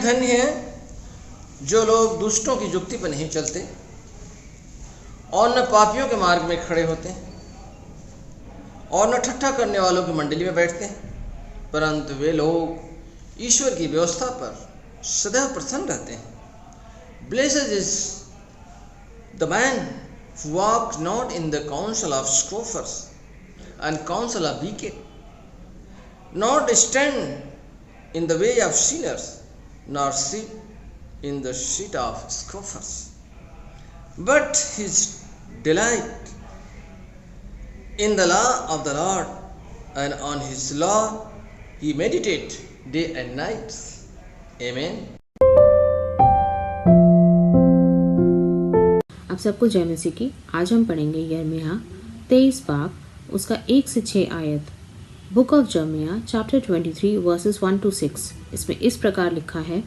धन्य हैं जो लोग दुष्टों की युक्ति पर नहीं चलते और न पापियों के मार्ग में खड़े होते हैं और न ठट्ठा करने वालों की मंडली में बैठते हैं, परंतु वे लोग ईश्वर की व्यवस्था पर सदैव प्रसन्न रहते हैं। Blessed is the man who walks not in the counsel of scoffers and counsel of wicked, nor stand in the way of sinners, nor sit in the seat of scoffers. But his delight in the law of the Lord, and on his law he meditates day and night. Amen. आप सबको जय मसीह की। आज हम पढ़ेंगे यिर्मयाह 23 बाब उसका 1 से 6 आयत। बुक ऑफ यिर्मयाह चैप्टर 23 वर्सेस 1 to 6। इसमें इस प्रकार लिखा है,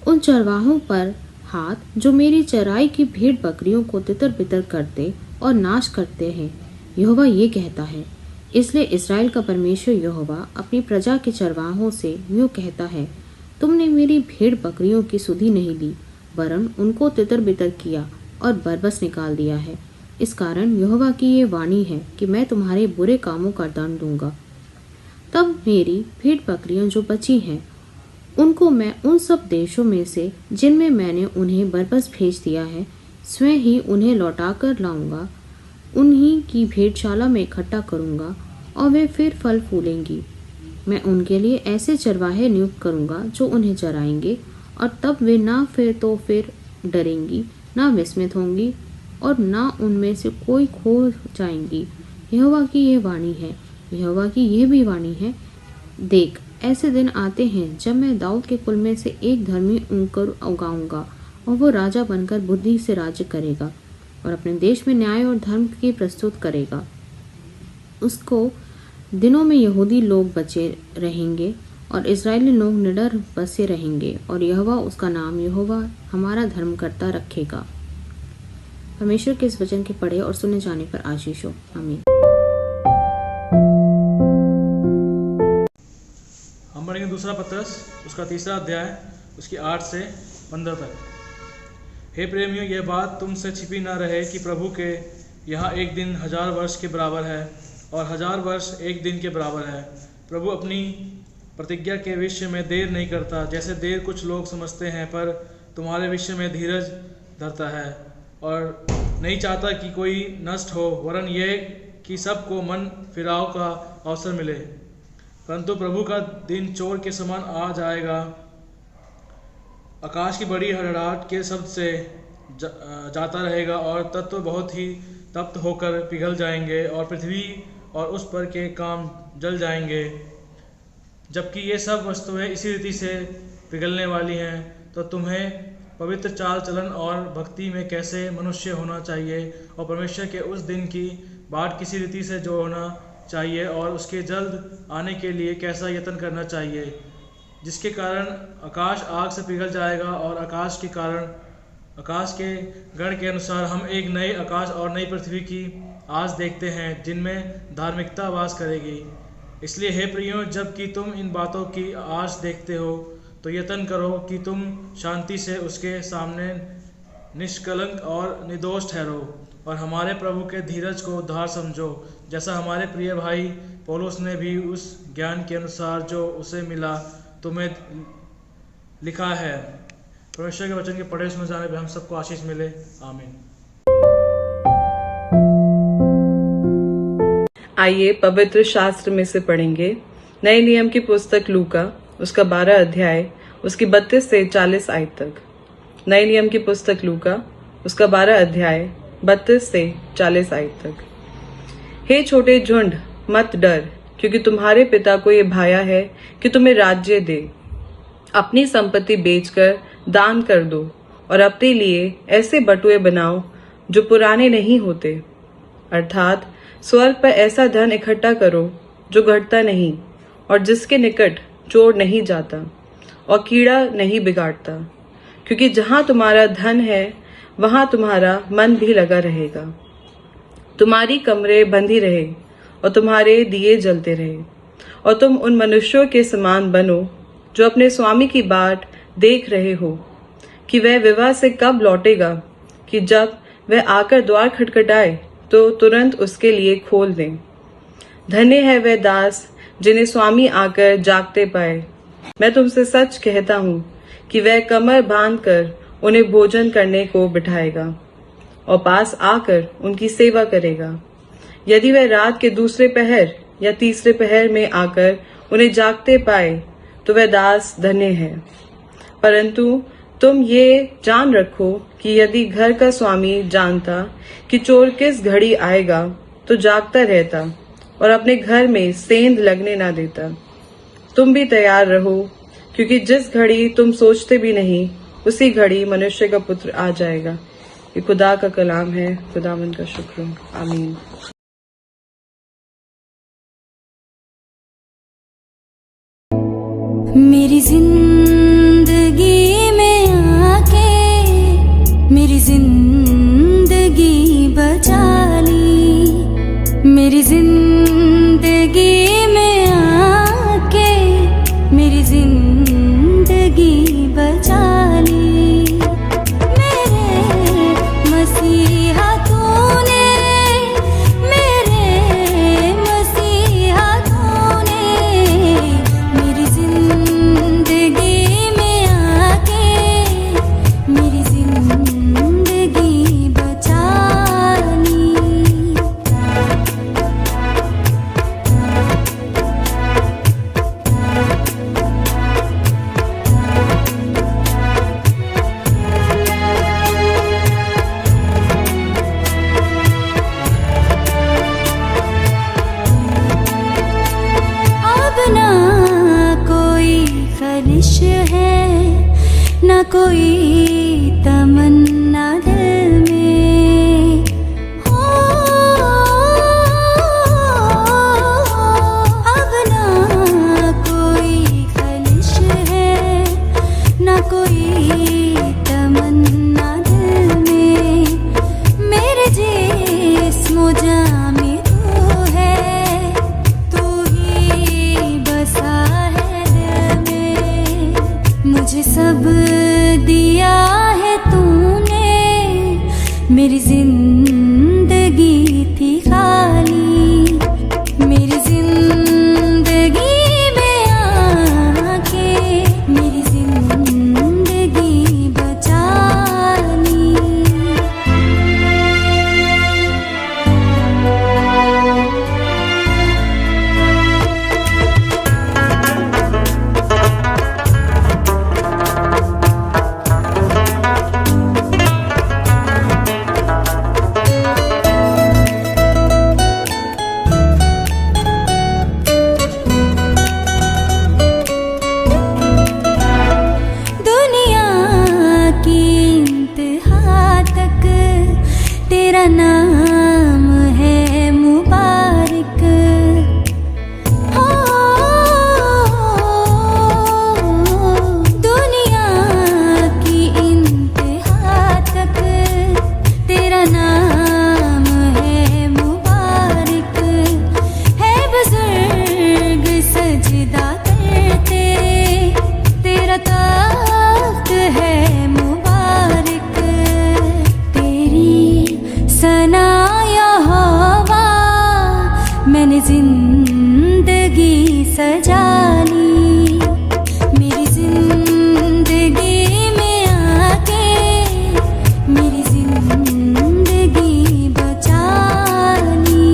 उन चरवाहों पर हाथ जो मेरी चराई की भेड़ बकरियों को तितर बितर करते और नाश करते हैं, यहोवा ये कहता है। इसलिए इस्राएल का परमेश्वर यहोवा अपनी प्रजा के चरवाहों से यूँ कहता है, तुमने मेरी भेड़ बकरियों की सुधि नहीं ली, वरन उनको तितर बितर किया और बरबस निकाल दिया है। इस कारण यहोवा की ये वाणी है कि मैं तुम्हारे बुरे कामों का दंड दूंगा। तब मेरी भेड़ बकरियां जो बची हैं, उनको मैं उन सब देशों में से जिनमें मैंने उन्हें बरबस भेज दिया है, स्वयं ही उन्हें लौटा कर लाऊंगा। उन्हीं की भेड़शाला में इकट्ठा करूंगा और वे फिर फल फूलेंगी। मैं उनके लिए ऐसे चरवाहे नियुक्त करूंगा जो उन्हें चराएंगे, और तब वे ना फिर डरेंगी, ना विस्मित होंगी, और ना उनमें से कोई खो जाएंगी। यहोवा की ये वाणी है। यहोवा की ये भी वाणी है, देख ऐसे दिन आते हैं जब मैं दाऊद के कुल में से एक धर्मी ऊँकर उगाऊंगा, और वो राजा बनकर बुद्धि से राज्य करेगा और अपने देश में न्याय और धर्म की प्रस्तुत करेगा। उसको दिनों में यहूदी लोग बचे रहेंगे और इस्राएली लोग निडर बसे रहेंगे, और यहोवा उसका नाम यहोवा हमारा धर्मकर्ता रखेगा। परमेश्वर के इस वचन के पढ़े और सुने जाने पर आशीष हो। आमीन। हम पढ़ेंगे दूसरा पत्रस उसका 3 अध्याय उसकी 8 से 15 तक। हे प्रेमियों, यह बात तुमसे छिपी न रहे कि प्रभु के यहाँ एक दिन 1000 वर्ष के बराबर है और 1000 वर्ष एक दिन के बराबर है। प्रभु अपनी प्रतिज्ञा के विषय में देर नहीं करता, जैसे देर कुछ लोग समझते हैं, पर तुम्हारे विषय में धीरज धरता है और नहीं चाहता कि कोई नष्ट हो, वरन यह कि सबको मन फिराव का अवसर मिले। परंतु प्रभु का दिन चोर के समान आ जाएगा। आकाश की बड़ी हड़हड़ाहट के शब्द से जाता रहेगा और तत्व बहुत ही तप्त होकर पिघल जाएंगे और पृथ्वी और उस पर के काम जल जाएंगे। जबकि ये सब वस्तुएं इसी रीति से पिघलने वाली हैं, तो तुम्हें पवित्र चाल चलन और भक्ति में कैसे मनुष्य होना चाहिए और परमेश्वर के उस दिन की बाट किसी रीति से जो होना चाहिए और उसके जल्द आने के लिए कैसा यत्न करना चाहिए, जिसके कारण आकाश आग से पिघल जाएगा और आकाश के गण के अनुसार हम एक नए आकाश और नई पृथ्वी की आस देखते हैं, जिनमें धार्मिकता वास करेगी। इसलिए हे प्रियो, जबकि तुम इन बातों की आस देखते हो, तो यत्न करो कि तुम शांति से उसके सामने निष्कलंक और निर्दोष ठहरो और हमारे प्रभु के धीरज को उद्धार समझो, जैसा हमारे प्रिय भाई पौलुस ने भी उस ज्ञान के अनुसार जो उसे मिला तुम्हें लिखा है। परमेश्वर के वचन के पढ़े सुने जाने पर हम सबको आशीष मिले। आमीन। आइए पवित्र शास्त्र में से पढ़ेंगे नए नियम की पुस्तक लूका उसका 12 अध्याय उसकी 32 से 40 आयत तक। नए नियम की पुस्तक लूका उसका 12 अध्याय 32 से 40 आयत तक। हे छोटे झुंड, मत डर, क्योंकि तुम्हारे पिता को ये भाया है कि तुम्हें राज्य दे। अपनी संपत्ति बेचकर दान कर दो और अपने लिए ऐसे बटुए बनाओ जो पुराने नहीं होते, अर्थात स्वर्ग पर ऐसा धन इकट्ठा करो जो घटता नहीं और जिसके निकट चोर नहीं जाता और कीड़ा नहीं बिगाड़ता, क्योंकि जहां तुम्हारा धन है वहां तुम्हारा मन भी लगा रहेगा। तुम्हारी कमरे बंधी रहे और तुम्हारे दिए जलते रहे, और तुम उन मनुष्यों के समान बनो जो अपने स्वामी की बाट देख रहे हो कि वह विवाह से कब लौटेगा, कि जब वह आकर द्वार खटखटाए तो तुरंत उसके लिए खोल दें। धन्य है वह दास जिन्हें स्वामी आकर जागते पाए। मैं तुमसे सच कहता हूँ कि वह कमर बांधकर उन्हें भोजन करने को बिठाएगा और पास आकर उनकी सेवा करेगा। यदि वह रात के दूसरे पहर या तीसरे पहर में आकर उन्हें जागते पाए तो वह दास धन्य है। परंतु तुम ये जान रखो कि यदि घर का स्वामी जानता कि चोर किस घड़ी आएगा तो जागता रहता और अपने घर में सेंध लगने ना देता। तुम भी तैयार रहो, क्योंकि जिस घड़ी तुम सोचते भी नहीं उसी घड़ी मनुष्य का पुत्र आ जाएगा। ये खुदा का कलाम है। खुदावंद का शुक्र हो। आमीन। मेरी जिंदगी में आके मेरी जिंदगी बचा ली। मेरी जिंदगी में आके मेरी जिंदगी बचा ली। मेरे मसीहा तूने, मेरे मसीहा तूने मेरी जिंदगी में आके मेरी जिंदगी बचा ली। अब ना कोई खलिश है, ना कोई तमन्ना दिल में। हो अब ना कोई खलिश है, ना कोई तमन्ना दिल में। मेरे जिस्म जान में तू है, तू ही बसा है दिल में। मुझे सब दिया है तूने, मेरी जिंदगी थी खाली। मेरी जिंदगी में आके मेरी जिंदगी बचा ली। दुनिया की इंतहा तक तेरा नाम है मुबारक। हो दुनिया की इंतहा तक तेरा नाम है मुबारक। है बुजुर्ग सजदा करते, तेरा तख्त है मुबारक। तेरी सना यहोवा, मैंने जिंदगी सजा ली। मेरी जिंदगी में आके मेरी जिंदगी बचा ली।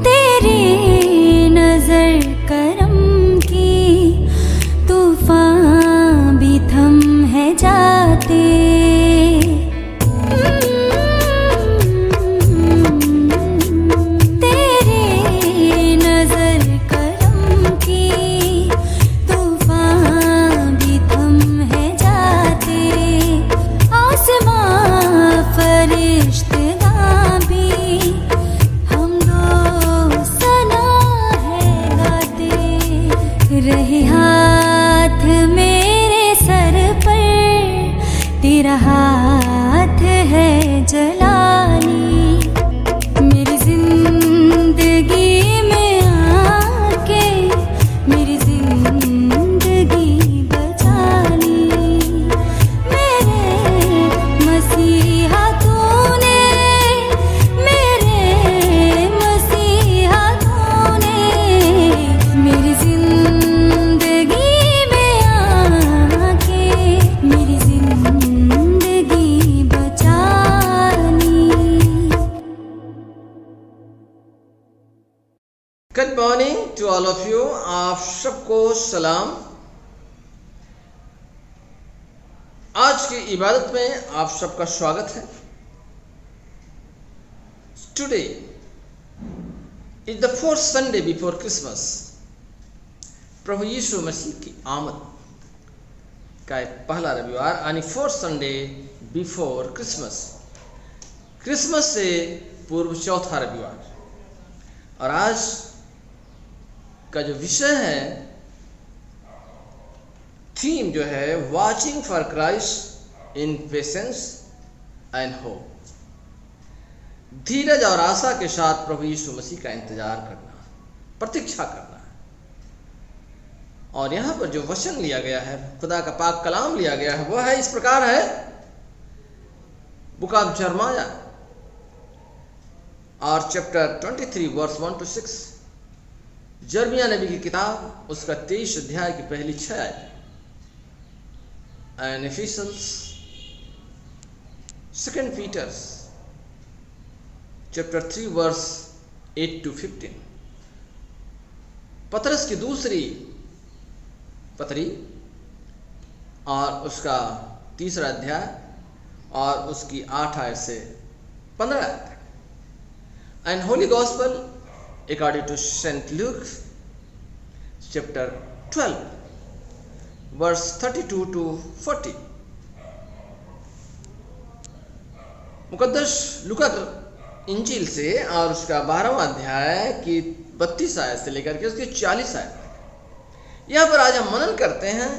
तेरी नजर करम की तूफान भी थम है जाते। तेरी नजर करम की तूफान भी थम है जाते। आसमां फरिश्तेगां भी हम दो सना है गाते। रहे हाथ मेरे सर पर, तेरा हाथ जलाली, मेरी जिंदगी में आके मेरी जिंदगी बचा ली। मेरे मसीहा तूने, मेरे मसीहा तूने मेरी जिंदगी में आके मेरी जिंदगी बचा ली। Good morning to all of you. आप सबको सलाम। आज की इबादत में आप सबका स्वागत है। Today is the fourth Sunday before Christmas. प्रभु यीशु मसीह की आमद का एक पहला रविवार यानी fourth Sunday before Christmas, Christmas से पूर्व चौथा रविवार। और आज का जो विषय है, थीम जो है, watching for Christ in patience and hope. धीरज और आशा के साथ प्रभु यीशु मसीह का इंतजार करना, प्रतीक्षा करना। और यहां पर जो वचन लिया गया है, खुदा का पाक कलाम लिया गया है, वह है इस प्रकार है, बुक ऑफ जरमाया और चैप्टर 23 वर्स 1 to 6। जर्मिया नबी की किताब, उसका 23 अध्याय की पहली 6 आयत। And Ephesians, 2 Peters chapter 3 verse 8 to 15। पतरस की दूसरी पत्री और उसका 3रा अध्याय और उसकी 8 आयत से 15 आयत तक। And Holi gospel according to St. Luke chapter 12 verse 32 to 40। मुकद्दस लूका इंजील से और उसका 12वां अध्याय की 32 आयत से लेकर के उसकी 40 आयत तक। यहाँ पर आज हम मनन करते हैं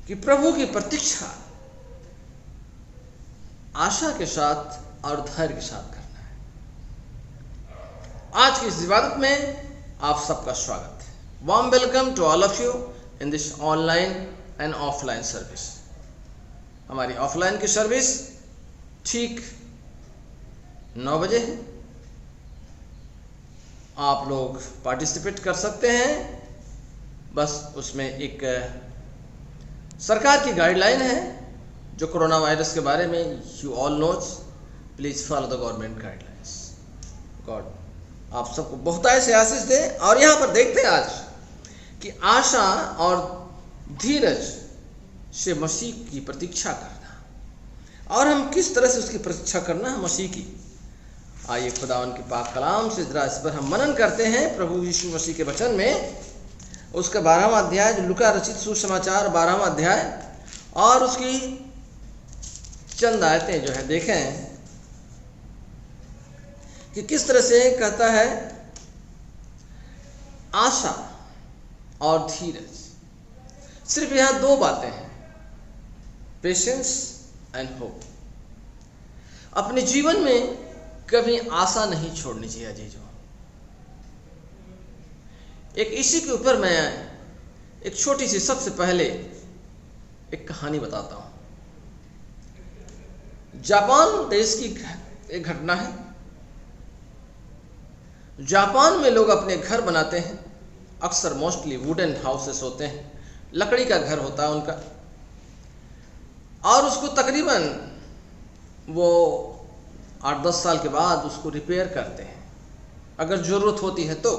कि प्रभु की प्रतीक्षा आशा के साथ और धैर्य के साथ करना। आज की इस इबादत में आप सबका स्वागत है। Warm welcome to all of you in this online and offline service. हमारी ऑफलाइन की सर्विस ठीक 9 बजे है। आप लोग पार्टिसिपेट कर सकते हैं। बस उसमें एक सरकार की गाइडलाइन है जो कोरोना वायरस के बारे में, you all knows, please follow the government guidelines. God आप सबको बहुतायत से आशीष दे। और यहाँ पर देखते हैं आज कि आशा और धीरज से मसीह की प्रतीक्षा करना, और हम किस तरह से उसकी प्रतीक्षा करना है मसीह की। आइए खुदावन के पाक कलाम से जरा इस पर हम मनन करते हैं। प्रभु यीशु मसीह के वचन में उसका 12वां अध्याय, जो लूका रचित सुसमाचार 12वां अध्याय और उसकी चंद आयतें जो है, देखें कि किस तरह से कहता है आशा और धीरज। सिर्फ यहां 2 बातें हैं, पेशेंस एंड होप। अपने जीवन में कभी आशा नहीं छोड़नी चाहिए अजीजों। एक इसी के ऊपर मैं एक छोटी सी, सबसे पहले एक कहानी बताता हूं। जापान देश की एक घटना है। जापान में लोग अपने घर बनाते हैं, अक्सर मोस्टली वुडन हाउसेस होते हैं, लकड़ी का घर होता है उनका, और उसको तकरीबन वो 8-10 साल के बाद उसको रिपेयर करते हैं अगर ज़रूरत होती है तो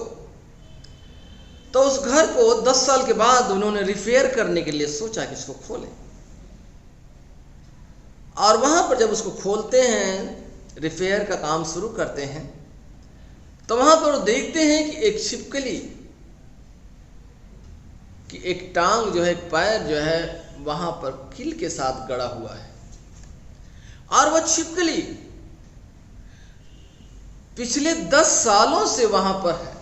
उस घर को 10 साल के बाद उन्होंने रिपेयर करने के लिए सोचा कि इसको खोलें। और वहाँ पर जब उसको खोलते हैं, रिपेयर का काम शुरू करते हैं, तो वहाँ पर देखते हैं कि एक छिपकली कि एक टांग जो है, एक पैर जो है, वहाँ पर कील के साथ गड़ा हुआ है। और वह छिपकली पिछले 10 सालों से वहां पर है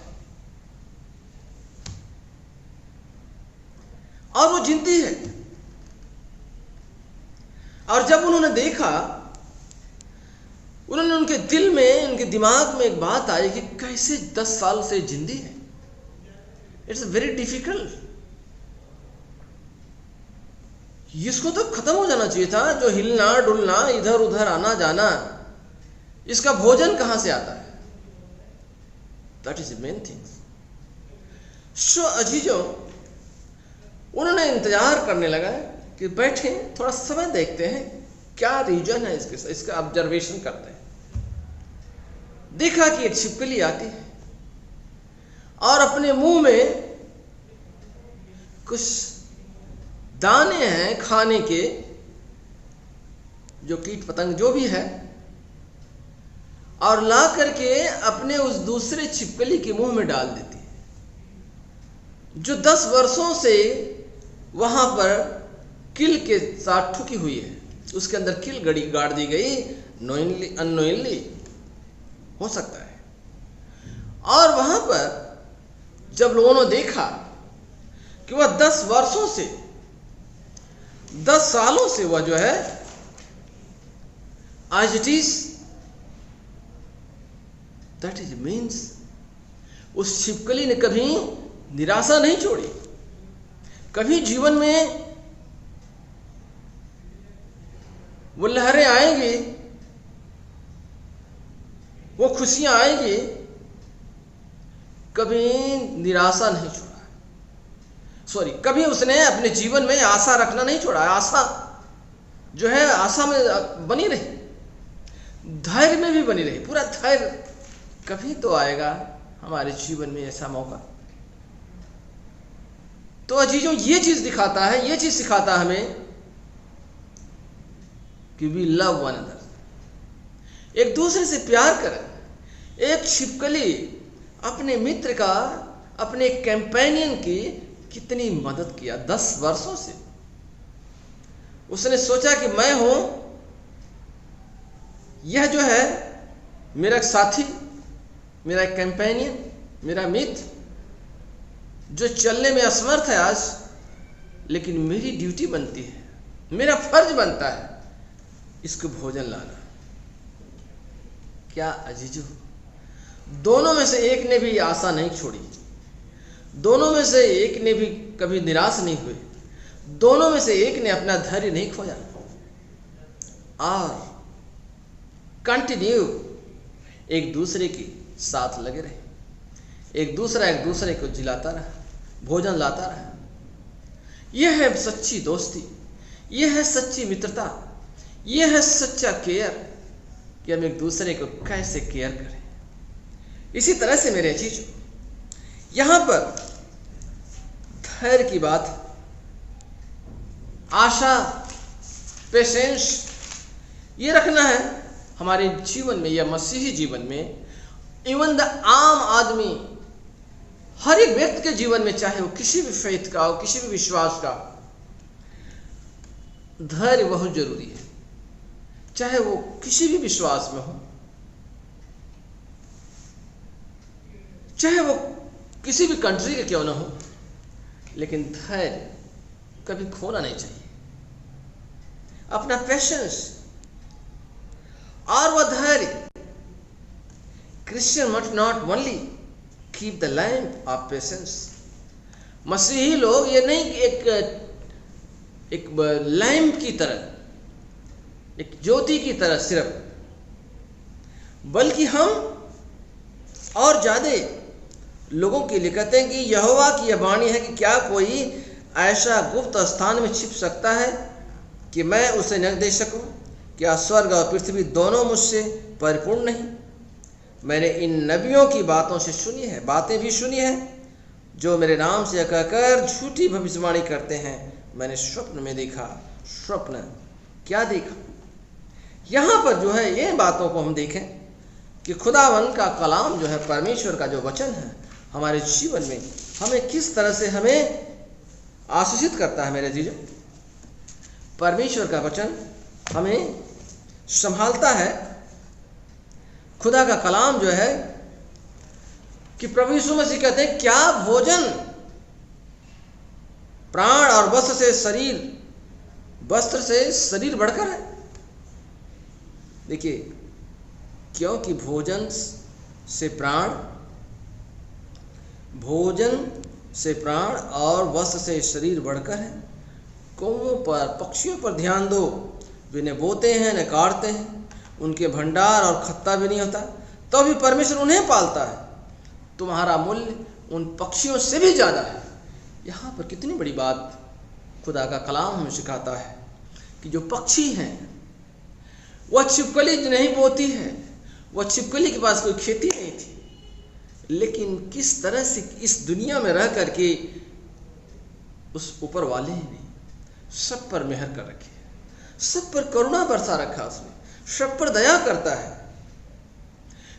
और वो जिंदी है। और जब उन्होंने देखा उन्होंने उनके दिल में, उनके दिमाग में एक बात आई कि कैसे 10 साल से जिंदी है। It's very difficult. इसको तो खत्म हो जाना चाहिए था, जो हिलना डुलना, इधर उधर आना जाना, इसका भोजन कहां से आता है? That is the main thing. So अजीजों, उन्होंने इंतजार करने लगा कि बैठे थोड़ा समय देखते हैं क्या रीजन है इसका ऑब्जर्वेशन करते हैं। देखा कि एक छिपकली आती है और अपने मुंह में कुछ दाने हैं खाने के, जो कीट पतंग जो भी है, और ला करके अपने उस दूसरे छिपकली के मुंह में डाल देती है, जो 10 वर्षों से वहां पर किल के साथ ठुकी हुई है। उसके अंदर किल गाड़ दी गई, नोइंगली अननोइंगली हो सकता है। और वहां पर जब लोगों ने देखा कि वह 10 वर्षों से, 10 सालों से वह जो है आज it is, that is means उस छिपकली ने कभी निराशा नहीं छोड़ी। कभी जीवन में वो लहरें आएंगी, वो खुशियां आएंगी, कभी निराशा नहीं छोड़ा। कभी उसने अपने जीवन में आशा रखना नहीं छोड़ा। आशा जो है, आशा में बनी रही, धैर्य में भी बनी रही, पूरा धैर्य। कभी तो आएगा हमारे जीवन में ऐसा मौका। तो अजीजों, ये चीज दिखाता है, ये चीज सिखाता है हमें कि वी लव वन अनदर, एक दूसरे से प्यार करें। एक छिपकली अपने मित्र का, अपने कंपेनियन की कितनी मदद किया 10 वर्षों से। उसने सोचा कि मैं हूं, यह जो है मेरा साथी, मेरा कंपेनियन, मेरा मित्र, जो चलने में असमर्थ है आज, लेकिन मेरी ड्यूटी बनती है, मेरा फर्ज बनता है इसको भोजन लाना। क्या अजीजों, दोनों में से एक ने भी आशा नहीं छोड़ी, दोनों में से एक ने भी कभी निराश नहीं हुए, दोनों में से एक ने अपना धैर्य नहीं खोया और कंटिन्यू एक दूसरे के साथ लगे रहे। एक दूसरे को जिलाता रहा, भोजन लाता रहा। यह है सच्ची दोस्ती, यह है सच्ची मित्रता, यह है सच्चा केयर, कि हम एक दूसरे को कैसे केयर करें। इसी तरह से मेरे चीजों, यहां पर धैर्य की बात, आशा, पेशेंस, ये रखना है हमारे जीवन में, या मसीही जीवन में। इवन द आम आदमी, हर एक व्यक्ति के जीवन में, चाहे वो किसी भी फेथ का हो, किसी भी विश्वास का, धैर्य बहुत जरूरी है। चाहे वो किसी भी विश्वास में हो, चाहे वो किसी भी कंट्री के क्यों ना हो, लेकिन धैर्य कभी खोना नहीं चाहिए। अपना पेशेंस और वह धैर्य, Christian must not only keep the lamp of patience. मसीही लोग ये नहीं एक लैम्प की तरह, एक ज्योति की तरह सिर्फ, बल्कि हम और ज्यादा लोगों के लिए कहते हैं कि यहोवा की यह वाणी है कि क्या कोई ऐसा गुप्त स्थान में छिप सकता है कि मैं उसे न देख सकूं? क्या स्वर्ग और पृथ्वी दोनों मुझसे परिपूर्ण नहीं? मैंने इन नबियों की बातों से सुनी है, बातें भी सुनी है, जो मेरे नाम से कहकर झूठी भविष्यवाणी करते हैं। मैंने स्वप्न में देखा। स्वप्न क्या देखा? यहाँ पर जो है, ये बातों को हम देखें कि खुदावन का कलाम जो है, परमेश्वर का जो वचन है, हमारे जीवन में हमें किस तरह से हमें आशीषित करता है। मेरे जीजो, परमेश्वर का वचन हमें संभालता है। खुदा का कलाम जो है कि प्रभु यीशु मसीह कहते हैं, क्या भोजन प्राण और वस्त्र से शरीर बढ़कर है। देखिए, क्योंकि भोजन से प्राण और वस्त्र से शरीर बढ़कर है। कौवों पर, पक्षियों पर ध्यान दो, वे न बोते हैं न काटते हैं, उनके भंडार और खत्ता भी नहीं होता, तो भी परमेश्वर उन्हें पालता है। तुम्हारा मूल्य उन पक्षियों से भी ज़्यादा है। यहाँ पर कितनी बड़ी बात खुदा का कलाम हमें सिखाता है कि जो पक्षी हैं, वह छिपकली नहीं बोती है, वह छिपकली के पास कोई खेती नहीं थी, लेकिन किस तरह से इस दुनिया में रह करके उस ऊपर वाले ने सब पर मेहर कर रखी है, सब पर करुणा बरसा रखा, उसने सब पर दया करता है।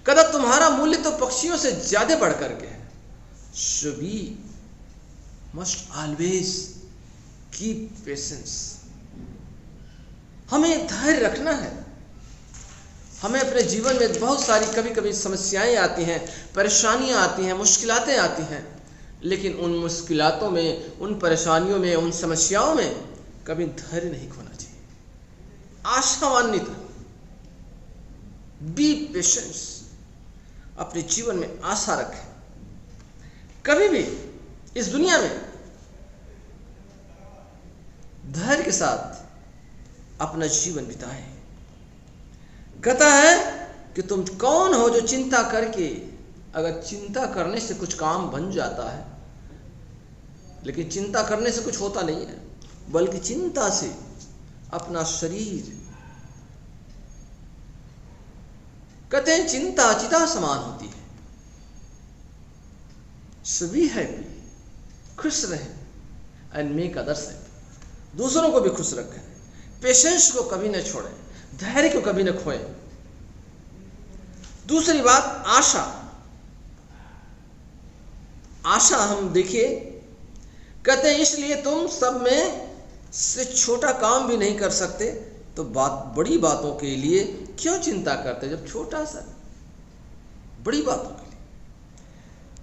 कदा तुम्हारा मूल्य तो पक्षियों से ज्यादा बढ़ करके है। So we must always keep patience। हमें धैर्य रखना है। हमें अपने जीवन में बहुत सारी कभी कभी समस्याएं आती हैं, परेशानियां आती हैं, मुश्किलातें आती हैं, लेकिन उन मुश्किलातों में, उन परेशानियों में, उन समस्याओं में कभी धैर्य नहीं खोना चाहिए। आशान्वित रहो, बी पेशेंस, अपने जीवन में आशा रखें। कभी भी इस दुनिया में धैर्य के साथ अपना जीवन बिताएं। कहता है कि तुम कौन हो जो चिंता करके, अगर चिंता करने से कुछ काम बन जाता है, लेकिन चिंता करने से कुछ होता नहीं है, बल्कि चिंता से अपना शरीर, कहते हैं चिंता चिता समान होती है। So be happy, खुश रहें and make others happy, दूसरों को भी खुश रखें। पेशेंस को कभी न छोड़ें, धैर्य को कभी न खोएं। दूसरी बात, आशा। आशा हम देखिए, कहते हैं इसलिए तुम सब में से छोटा काम भी नहीं कर सकते, तो बड़ी बातों के लिए क्यों चिंता करते? जब छोटा सा, बड़ी बातों के लिए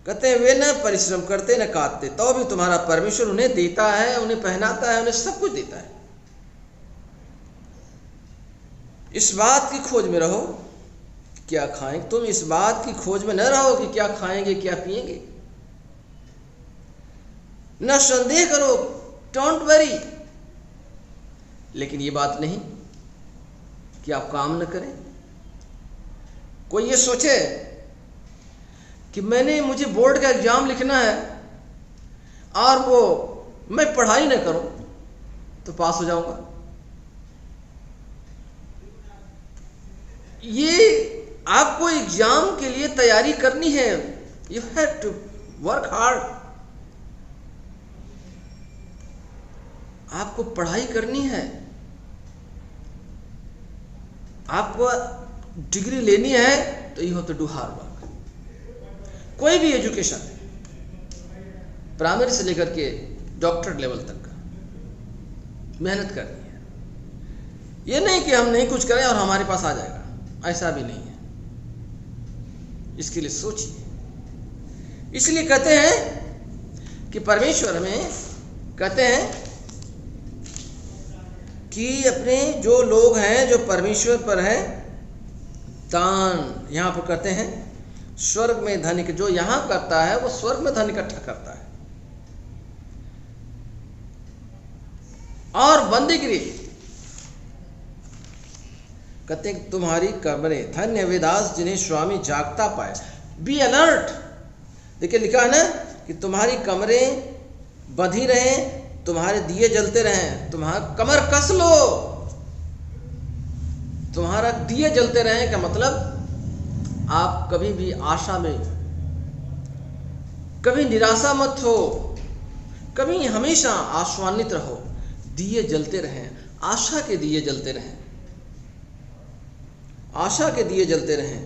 कहते हैं वे न परिश्रम करते न काटते, तो भी तुम्हारा परमेश्वर उन्हें देता है, उन्हें पहनाता है, उन्हें सब कुछ देता है। इस बात की खोज में रहो क्या खाएंगे। तुम इस बात की खोज में न रहो कि क्या खाएंगे क्या पिएंगे, न संदेह करो, डोंट वरी। लेकिन ये बात नहीं कि आप काम न करें। कोई ये सोचे कि मुझे बोर्ड का एग्जाम लिखना है और वो मैं पढ़ाई न करूं तो पास हो जाऊंगा। ये आपको एग्जाम के लिए तैयारी करनी है। You have to work hard. आपको पढ़ाई करनी है, आपको डिग्री लेनी है, तो you have to do hard work. कोई भी एजुकेशन, प्राइमरी से लेकर के डॉक्टरेट लेवल तक का मेहनत करनी है। ये नहीं कि हम नहीं कुछ करें और हमारे पास आ जाएगा, ऐसा भी नहीं है। इसके लिए सोचिए। इसलिए कहते हैं कि परमेश्वर में कहते हैं कि अपने जो लोग हैं जो परमेश्वर पर हैं, दान, यहां पर कहते हैं स्वर्ग में धन, जो यहां करता है वो स्वर्ग में धन इकट्ठा करता है। और बंदीगिरी, कहते हैं तुम्हारी कमरें धन्य वे दास जिन्हें स्वामी जागता पाए। Be alert. देखिए लिखा है ना कि तुम्हारी कमरें बंधी रहें, तुम्हारे दिए जलते रहें। तुम्हारा कमर कस लो, तुम्हारा दिए जलते रहें का मतलब आप कभी भी आशा में, कभी निराशा मत हो, कभी हमेशा आशान्वित रहो। दिए जलते रहें, आशा के दिए जलते रहें, आशा के दिए जलते रहें।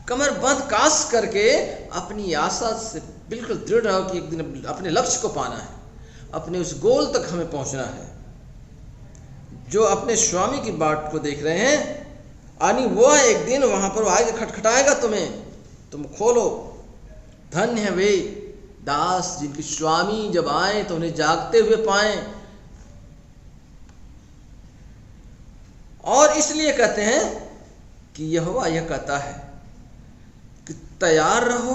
कमर बंद कास करके अपनी आशा से बिल्कुल दृढ़ रहो कि एक दिन अपने लक्ष्य को पाना है, अपने उस गोल तक हमें पहुंचना है। जो अपने स्वामी की बाट को देख रहे हैं, यानी वो एक दिन वहां पर आएगा, खटखटाएगा तुम्हें, तुम खोलो। धन्य है वे दास जिनके स्वामी जब आए तो उन्हें जागते हुए पाए। और इसलिए कहते हैं कि यहोवा यह कहता है कि तैयार रहो।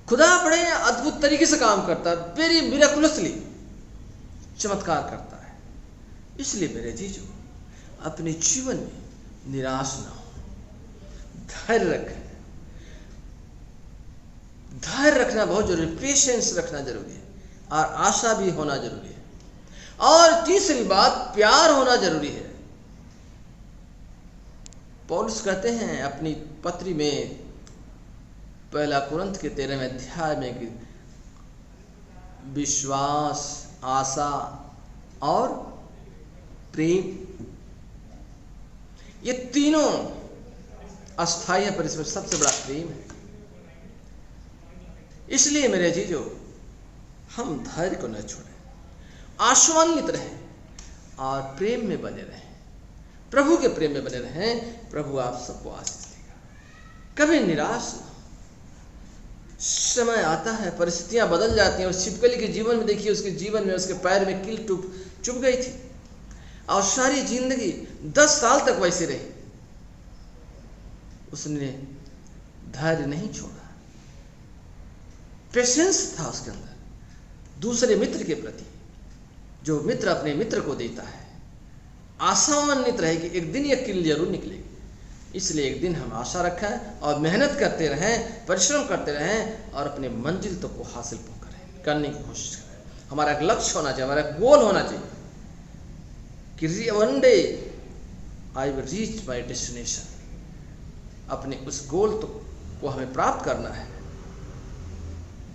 खुदा बड़े अद्भुत तरीके से काम करता है, वेरी मिरेकुलसली चमत्कार करता है। इसलिए मेरे जीजो, अपने जीवन में निराश ना हो, धैर्य रखें। धैर्य रखना बहुत जरूरी, पेशेंस रखना जरूरी है, और आशा भी होना जरूरी है। और तीसरी बात, प्यार होना जरूरी है। पौलुस कहते हैं अपनी पत्री में, पहला कुरिन्थ के 13वें अध्याय में, कि विश्वास, आशा और प्रेम, ये तीनों अस्थायी है, पर इसमें सबसे बड़ा प्रेम है। इसलिए मेरे जीजो, हम धैर्य को न छोड़ें, आशान्वित रहें और प्रेम में बने रहें, प्रभु के प्रेम में बने रहें। प्रभु आप सबको आशीष देगा। कभी निराश न हो। समय आता है, परिस्थितियां बदल जाती हैं। और छिपकली के जीवन में देखिए, उसके जीवन में उसके पैर में कील चुभ गई थी, और सारी जिंदगी 10 साल तक वैसे रही। उसने धैर्य नहीं छोड़ा, पेशेंस था उसके अंदर दूसरे मित्र के प्रति। जो मित्र अपने मित्र को देता है, आशान्वित रहे कि एक दिन यह कील जरूर निकलेगी। इसलिए एक दिन हम आशा रखें और मेहनत करते रहें, परिश्रम करते रहें, और अपने मंजिल तक को हासिल करने की कोशिश करें। हमारा एक लक्ष्य होना चाहिए, हमारा एक गोल होना चाहिए कि one day I will reach my destination. अपने उस गोल को हमें प्राप्त करना है,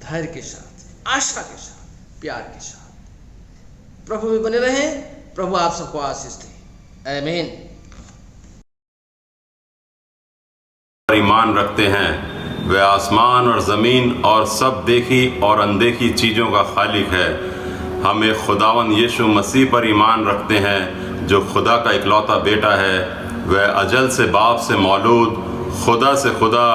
धैर्य के साथ, आशा के साथ, प्यार के साथ। प्रभु में बने रहें। प्रभु आप सबको आशीष दे। आमीन। ईमान रखते हैं, वे आसमान और ज़मीन और सब देखी और अनदेखी चीज़ों का खालिक है। हम एक खुदावन यीशु मसीह पर ईमान रखते हैं, जो खुदा का इकलौता बेटा है। वह अजल से बाप से मौलूद, खुदा से खुदा,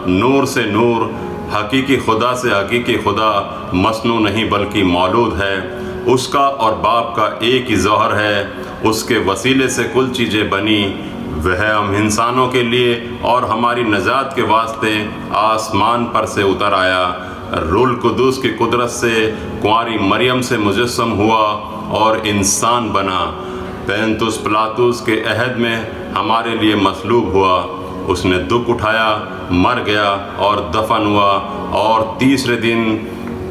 नूर से नूर, हकीकी खुदा से हकीकी खुदा, मसनू नहीं बल्कि मौलूद है। उसका और बाप का एक ही ज़ौहर है। उसके वसीले से कुल चीज़ें बनी। वह हम इंसानों के लिए और हमारी नजात के वास्ते आसमान पर से उतर आया। रूल कुदूस की कुदरत से कुंवारी मरियम से मुजस्सम हुआ और इंसान बना। पैंतुस पिलातुस के अहद में हमारे लिए मसलूब हुआ। उसने दुख उठाया, मर गया और दफन हुआ, और तीसरे दिन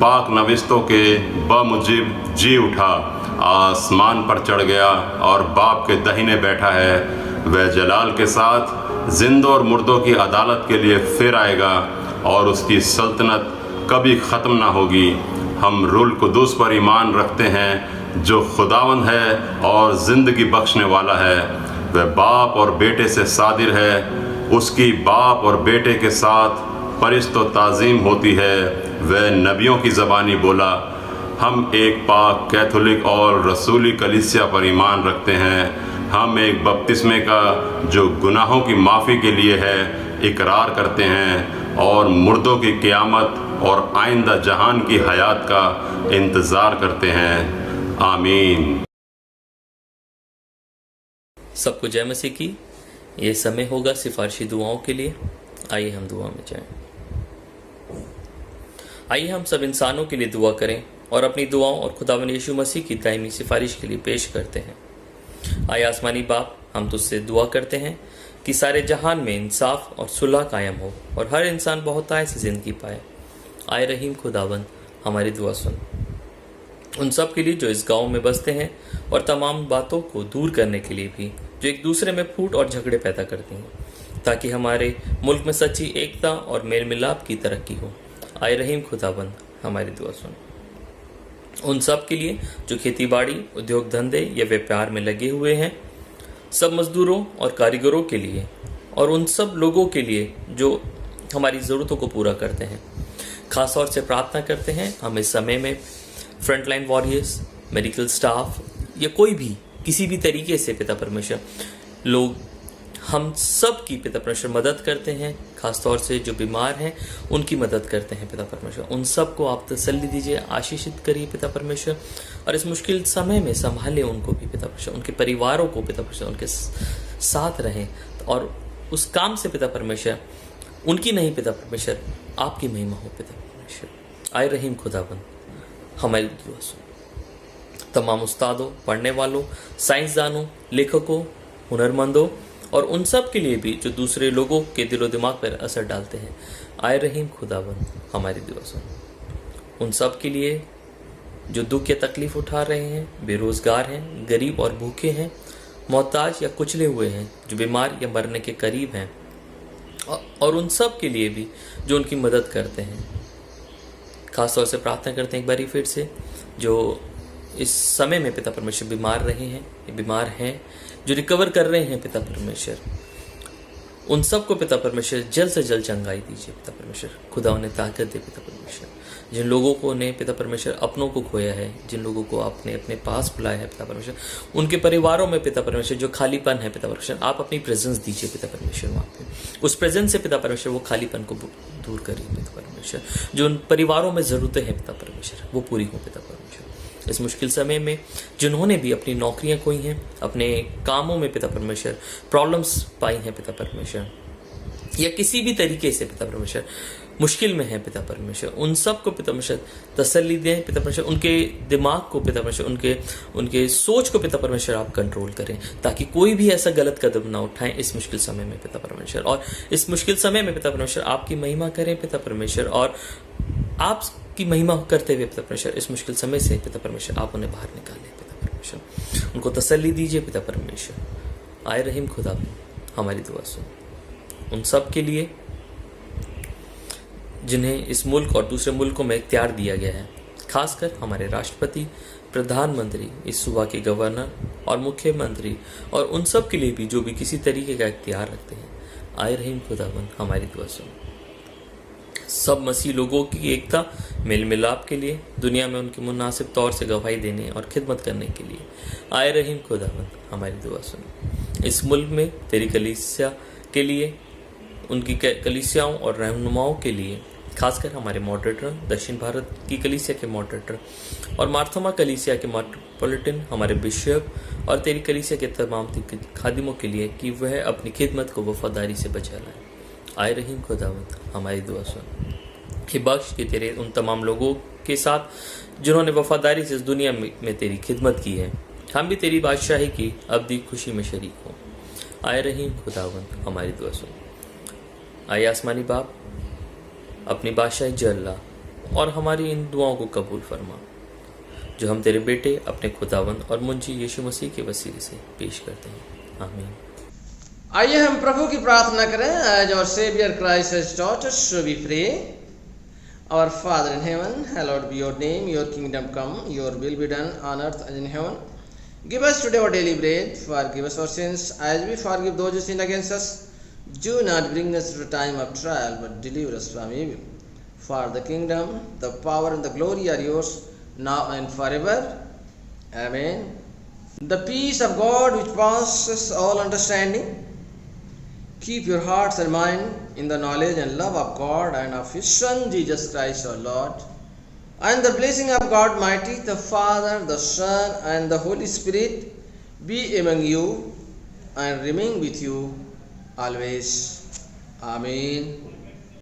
पाक नविस्तों के बमुजिब जी उठा, आसमान पर चढ़ गया और बाप के दाहिने बैठा है। वह जलाल के साथ जिंदों और मुर्दों की अदालत के लिए फिर आएगा, और उसकी सल्तनत कभी ख़त्म ना होगी। हम रूल कुदूस पर ईमान रखते हैं, जो खुदावन है और ज़िंदगी बख्शने वाला है। वह बाप और बेटे से सादिर है। उसकी बाप और बेटे के साथ परिश्त और ताज़ीम होती है। वह नबियों की ज़बानी बोला। हम एक पाक कैथोलिक और रसूली कलीसिया पर ईमान रखते हैं। हम एक बपतिस्मे का, जो गुनाहों की माफ़ी के लिए है, इकरार करते हैं, और मुर्दों की क़यामत और आइंदा जहान की हयात का इंतज़ार करते हैं। आमीन। सबको जय मसीह की। ये समय होगा सिफारिशी दुआओं के लिए। आइए हम दुआ में जाएं। आइए हम सब इंसानों के लिए दुआ करें और अपनी दुआओं और खुदावंद यीशु मसीह की दायमी सिफारिश के लिए पेश करते हैं। आए आसमानी बाप, हम तुझसे दुआ करते हैं कि सारे जहान में इंसाफ और सुलह कायम हो और हर इंसान बहुत आय से ज़िंदगी पाए। आए रहीम खुदावंद, हमारी दुआ सुन। उन सब के लिए जो इस गांव में बसते हैं, और तमाम बातों को दूर करने के लिए भी जो एक दूसरे में फूट और झगड़े पैदा करती हैं, ताकि हमारे मुल्क में सच्ची एकता और मेल मिलाप की तरक्की हो। आए रहीम खुदावंद, हमारी दुआ सुन। उन सब के लिए जो खेती बाड़ी, उद्योग धंधे या व्यापार में लगे हुए हैं, सब मजदूरों और कारीगरों के लिए, और उन सब लोगों के लिए जो हमारी ज़रूरतों को पूरा करते हैं। खास तौर से प्रार्थना करते हैं हम इस समय में फ्रंटलाइन वॉरियर्स, मेडिकल स्टाफ या कोई भी किसी भी तरीके से पिता परमेश्वर लोग हम सब की पिता परमेश्वर मदद करते हैं, खासतौर से जो बीमार हैं उनकी मदद करते हैं पिता परमेश्वर। उन सब को आप तसल्ली दीजिए, आशीषित करिए पिता परमेश्वर, और इस मुश्किल समय में संभाले उनको भी पिता परमेश्वर, उनके परिवारों को पिता परमेश्वर, उनके साथ रहें, और उस काम से पिता परमेश्वर उनकी नहीं पिता परमेश्वर आपकी महिमा हो पिता परमेश्वर। आए रहीम खुदाबंद हमारी दुआ सुनो। तमाम उस्तादों, पढ़ने वालों, साइंसदानों, लेखकों, हुनरमंदों और उन सब के लिए भी जो दूसरे लोगों के दिलो दिमाग पर असर डालते हैं, आए रहीम खुदाबंद हमारी दुआ सुनो। उन सब के लिए जो दुख या तकलीफ उठा रहे हैं, बेरोजगार हैं, गरीब और भूखे हैं, मोहताज या कुचले हुए हैं, जो बीमार या मरने के करीब हैं, और उन सब के लिए भी जो उनकी मदद करते हैं। खासतौर से प्रार्थना करते हैं एक बारी फिर से, जो इस समय में पिता परमेश्वर बीमार रहे हैं, बीमार हैं, जो रिकवर कर रहे हैं पिता परमेश्वर, उन सब को पिता परमेश्वर जल्द से जल्द चंगाई दीजिए पिता परमेश्वर। खुदा उन्हें ताकत दे पिता परमेश्वर। जिन लोगों को ने पिता परमेश्वर अपनों को खोया है, जिन लोगों को आपने अपने पास बुलाया है पिता परमेश्वर, उनके परिवारों में पिता परमेश्वर जो खालीपन है पिता परमेश्वर, आप अपनी प्रेजेंस दीजिए पिता परमेश्वर वहाँ पे। उस प्रेजेंस से पिता परमेश्वर वो खालीपन को दूर करिए पिता परमेश्वर। जो उन परिवारों में ज़रूरतें हैं पिता परमेश्वर वो पूरी हो पिता परमेश्वर। इस मुश्किल समय में जिन्होंने भी अपनी नौकरियां खोई हैं, अपने कामों में पिता परमेश्वर प्रॉब्लम्स पाई हैं पिता परमेश्वर, या किसी भी तरीके से पिता परमेश्वर मुश्किल में है पिता परमेश्वर, उन सब को पिता परमेश्वर तसल्ली दें पिता परमेश्वर। उनके दिमाग को पिता परमेश्वर, उनके सोच को पिता परमेश्वर आप कंट्रोल करें, ताकि कोई भी ऐसा गलत कदम ना उठाएं इस मुश्किल समय में पिता परमेश्वर। और इस मुश्किल समय में पिता परमेश्वर आपकी महिमा करें पिता परमेश्वर, और आपकी महिमा करते हुए पिता परमेश्वर इस मुश्किल समय से पिता परमेश्वर आप उन्हें बाहर निकालें पिता परमेश्वर। उनको तसल्ली दीजिए पिता परमेश्वर। आए रहीम खुदा हमारी दुआ सुन। उन सब के लिए जिन्हें इस मुल्क और दूसरे मुल्कों में इख्तियार दिया गया है, खासकर हमारे राष्ट्रपति, प्रधानमंत्री, इस सूबा के गवर्नर और मुख्यमंत्री, और उन सब के लिए भी जो भी किसी तरीके का इख्तियार रखते हैं, आए रहीम खुदाबंद हमारी दुआ सुन। सब मसीह लोगों की एकता, मेल मिलाप के लिए, दुनिया में उनके मुनासिब तौर से गवाही देने और खिदमत करने के लिए, आए रहीम खुदाबंद हमारी दुआ सुन। इस मुल्क में तेरी कलीसिया के लिए, उनकी कलीसियाओं और रहनुमाओं के लिए, खासकर हमारे मॉडरेटर, दक्षिण भारत की कलीसिया के मॉडरेटर और मार्थोमा कलीसिया के मेट्रोपॉलिटन, हमारे बिशप और तेरी कलीसिया के तमाम खादिमों के लिए, कि वह अपनी खिदमत को वफादारी से बचा लाए। आए रहीम खुदावंद हमारी दुआ सुन। कि बख्श कि तेरे उन तमाम लोगों के साथ जिन्होंने वफादारी से इस दुनिया में तेरी खिदमत की है, हम भी तेरी बादशाही की अब्दी खुशी में शरीक हों। आए रहीम खुदावंद हमारी दुआ सुन। आए आसमानी बाप, अपनी बादशाही जल्ला और हमारी इन दुआओं को कबूल फरमा, जो हम तेरे बेटे अपने खुदावंद और मुंजी यीशु मसीह के वसीले से पेश करते हैं। आमीन। आइए हम प्रभु की प्रार्थना करें। As our saviour Christ has taught us, so we pray. Our Father in heaven, hallowed be your name, your kingdom come, your will be done on earth as in heaven. Give us today our daily bread, forgive us our sins as we forgive those who sin against us. Do not bring us to a time of trial, but deliver us from evil. For the kingdom, the power and the glory are yours, now and forever. Amen. The peace of God which passes all understanding, keep your hearts and mind in the knowledge and love of God and of His Son Jesus Christ our Lord. And the blessing of God Mighty, the Father, the Son, and the Holy Spirit be among you and remain with you always. Amen.